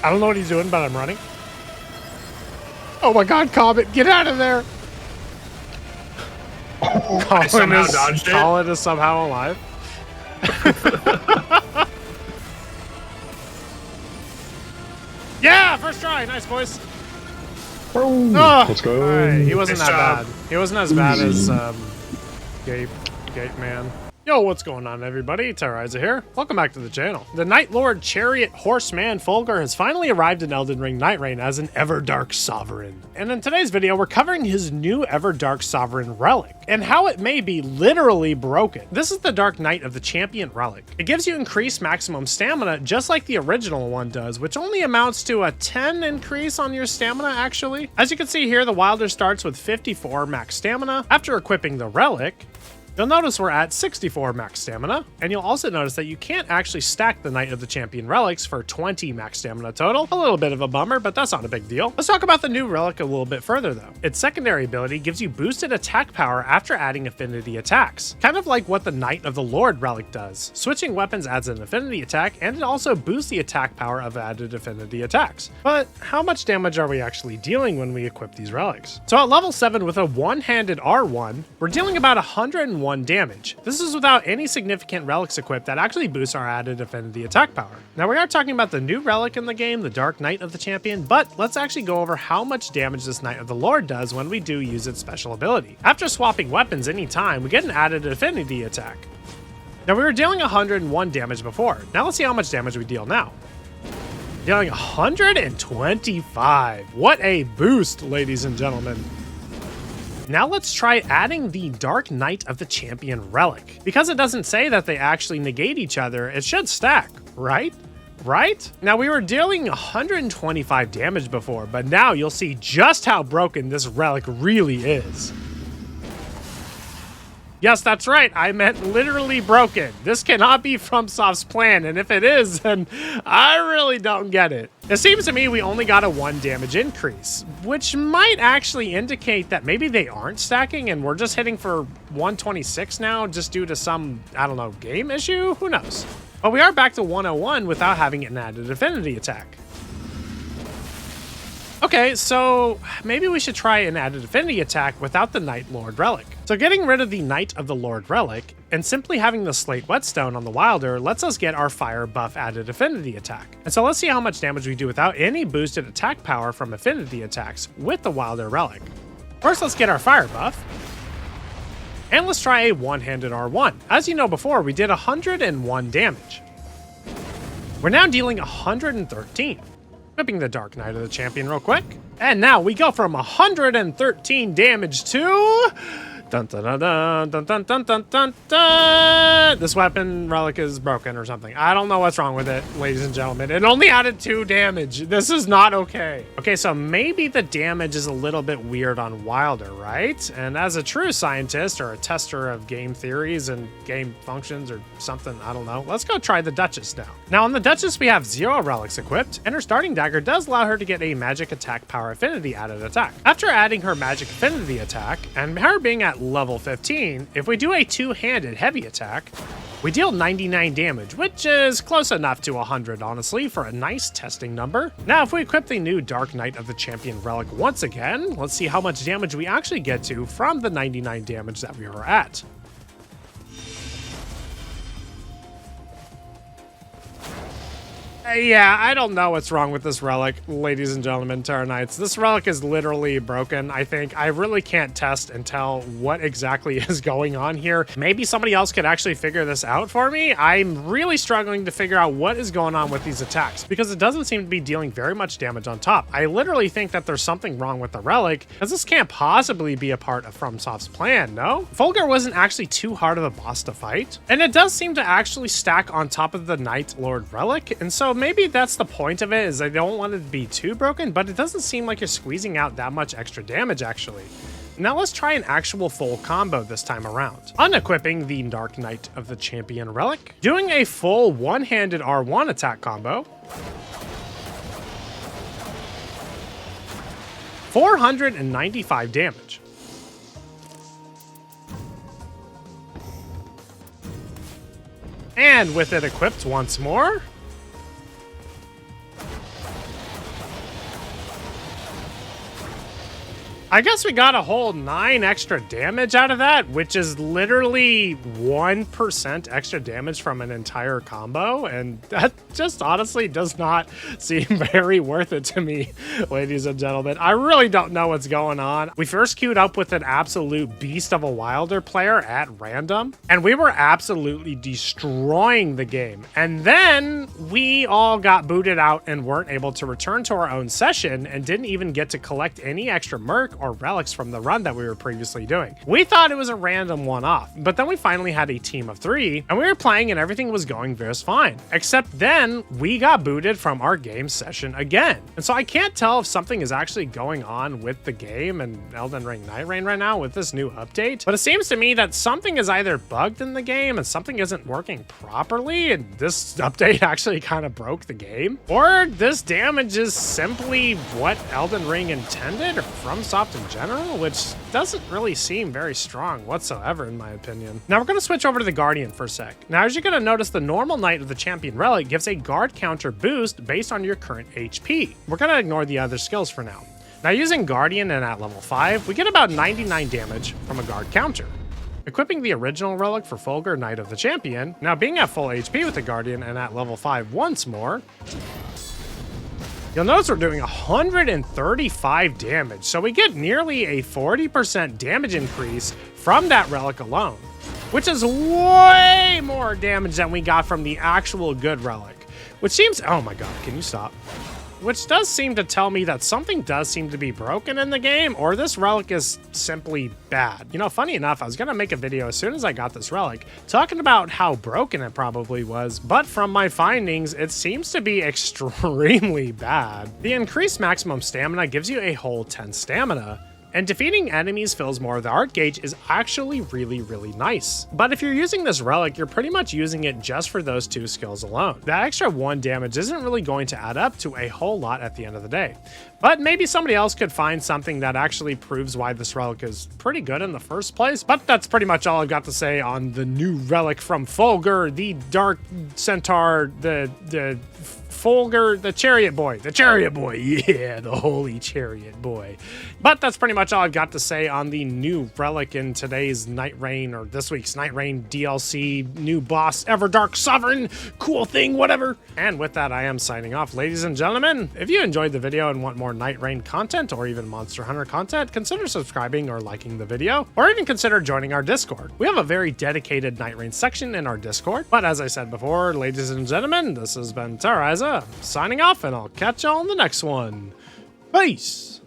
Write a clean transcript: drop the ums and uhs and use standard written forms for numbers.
I don't know what he's doing, but I'm running. Oh my god, Comet, get out of there! I somehow dodged it. Colin is somehow alive. Yeah, first try. Nice, boys. Oh, let's go. Right. He wasn't Nice that job. bad. He wasn't as bad as Gate Man. Yo, what's going on, everybody? Terrorizer here. Welcome back to the channel. The Night Lord Chariot Horseman Fulgur has finally arrived in Elden Ring Nightreign as an Everdark Sovereign. And in today's video, we're covering his new Everdark Sovereign Relic and how it may be literally broken. This is the Dark Knight of the Champion Relic. It gives you increased maximum stamina just like the original one does, which only amounts to a 10 increase on your stamina actually. As you can see here, the Wilder starts with 54 max stamina. After equipping the Relic, you'll notice we're at 64 max stamina, and you'll also notice that you can't actually stack the Knight of the Champion relics for 20 max stamina total. A little bit of a bummer, but that's not a big deal. Let's talk about the new relic a little bit further though. Its secondary ability gives you boosted attack power after adding affinity attacks, kind of like what the Knight of the Lord relic does. Switching weapons adds an affinity attack, and it also boosts the attack power of added affinity attacks. But how much damage are we actually dealing when we equip these relics? So at level 7 with a one-handed R1, we're dealing about 101 damage. This is without any significant relics equipped that actually boosts our added affinity attack power. Now we are talking about the new relic in the game, the Dark Knight of the Champion, but let's actually go over how much damage this Knight of the Lord does when we do use its special ability. After swapping weapons anytime, we get an added affinity attack. Now we were dealing 101 damage before. Now let's see how much damage we deal now. Dealing 125. What a boost, ladies and gentlemen. Now let's try adding the Dark Knight of the Champion Relic. Because it doesn't say that they actually negate each other, it should stack, right? Right? Now we were dealing 125 damage before, but now you'll see just how broken this relic really is. Yes, that's right. I meant literally broken. This cannot be FromSoft's plan, and if it is, then I really don't get it. It seems to me we only got a 1 damage increase, which might actually indicate that maybe they aren't stacking and we're just hitting for 126 now just due to some, I don't know, game issue? Who knows? But we are back to 101 without having an added affinity attack. Okay, so maybe we should try an added affinity attack without the Night Lord Relic. So getting rid of the Knight of the Lord Relic and simply having the Slate Whetstone on the Wilder lets us get our fire buff added affinity attack. And so let's see how much damage we do without any boosted attack power from affinity attacks with the Wilder Relic. First, let's get our fire buff. And let's try a one-handed R1. As you know before, we did 101 damage. We're now dealing 113. Equipping the Dark Knight of the Champion real quick. And now we go from 113 damage to... Dun, dun, dun, dun, dun, dun, dun, dun, dun, dun. This weapon relic is broken or something. I don't know what's wrong with it, ladies and gentlemen. It only added 2 damage. This is not okay. Okay, so maybe the damage is a little bit weird on Wilder, right? And as a true scientist or a tester of game theories and game functions or something, I don't know, let's go try the Duchess now. Now on the Duchess, we have 0 relics equipped, and her starting dagger does allow her to get a magic attack power affinity added attack. After adding her magic affinity attack, and her being at level 15, if we do a two-handed heavy attack, we deal 99 damage, which is close enough to 100, honestly, for a nice testing number. Now, if we equip the new Dark Knight of the Champion Relic once again, let's see how much damage we actually get to from the 99 damage that we were at. Yeah, I don't know what's wrong with this relic, ladies and gentlemen, Terra Knights. This relic is literally broken, I think. I really can't test and tell what exactly is going on here. Maybe somebody else could actually figure this out for me. I'm really struggling to figure out what is going on with these attacks because it doesn't seem to be dealing very much damage on top. I literally think that there's something wrong with the relic because this can't possibly be a part of FromSoft's plan, no? Fulgur wasn't actually too hard of a boss to fight, and it does seem to actually stack on top of the Night Lord Relic, and so maybe that's the point of it, is I don't want it to be too broken, but it doesn't seem like you're squeezing out that much extra damage, actually. Now let's try an actual full combo this time around. Unequipping the Dark Knight of the Champion Relic, doing a full one-handed R1 attack combo, 495 damage. And with it equipped once more, I guess we got a whole 9 extra damage out of that, which is literally 1% extra damage from an entire combo, and that just honestly does not seem very worth it to me, ladies and gentlemen. I really don't know what's going on. We first queued up with an absolute beast of a Wilder player at random, and we were absolutely destroying the game. And then we all got booted out and weren't able to return to our own session and didn't even get to collect any extra merc or relics from the run that we were previously doing. We thought it was a random one-off, but then we finally had a team of 3 and we were playing and everything was going just fine. Except then we got booted from our game session again. And so I can't tell if something is actually going on with the game and Elden Ring Nightreign right now with this new update, but it seems to me that something is either bugged in the game and something isn't working properly and this update actually kind of broke the game, or this damage is simply what Elden Ring intended or FromSoft in general, which doesn't really seem very strong whatsoever in my opinion. Now we're going to switch over to the Guardian for a sec. Now as you're going to notice, the normal Knight of the Champion Relic gives a guard counter boost based on your current HP. We're going to ignore the other skills for now. Now using Guardian and at level 5, we get about 99 damage from a guard counter. Equipping the original relic for Fulgur, Knight of the Champion, now being at full HP with the Guardian and at level 5 once more, you'll notice we're doing 135 damage, so we get nearly a 40% damage increase from that relic alone, which is way more damage than we got from the actual good relic, which seems, oh my god, can you stop? Which does seem to tell me that something does seem to be broken in the game, or this relic is simply bad. You know, funny enough, I was gonna make a video as soon as I got this relic talking about how broken it probably was, but from my findings, it seems to be extremely bad. The increased maximum stamina gives you a whole 10 stamina, and defeating enemies fills more of the art gauge is actually really nice. But if you're using this relic, you're pretty much using it just for those 2 skills alone. That extra 1 damage isn't really going to add up to a whole lot at the end of the day. But maybe somebody else could find something that actually proves why this relic is pretty good in the first place. But that's pretty much all I've got to say on the new relic from Fulgur, the Dark Centaur, the Fulgur, the Chariot Boy, yeah, the Holy Chariot Boy. But that's pretty much all I've got to say on the new relic in today's Nightreign, or this week's Nightreign DLC, new boss, Everdark Sovereign, cool thing, whatever. And with that, I am signing off, ladies and gentlemen. If you enjoyed the video and want more Nightreign content or even Monster Hunter content, consider subscribing or liking the video, or even consider joining our Discord. We have a very dedicated Nightreign section in our Discord. But as I said before, ladies and gentlemen, this has been Terraiza, signing off, and I'll catch y'all in the next one. Peace!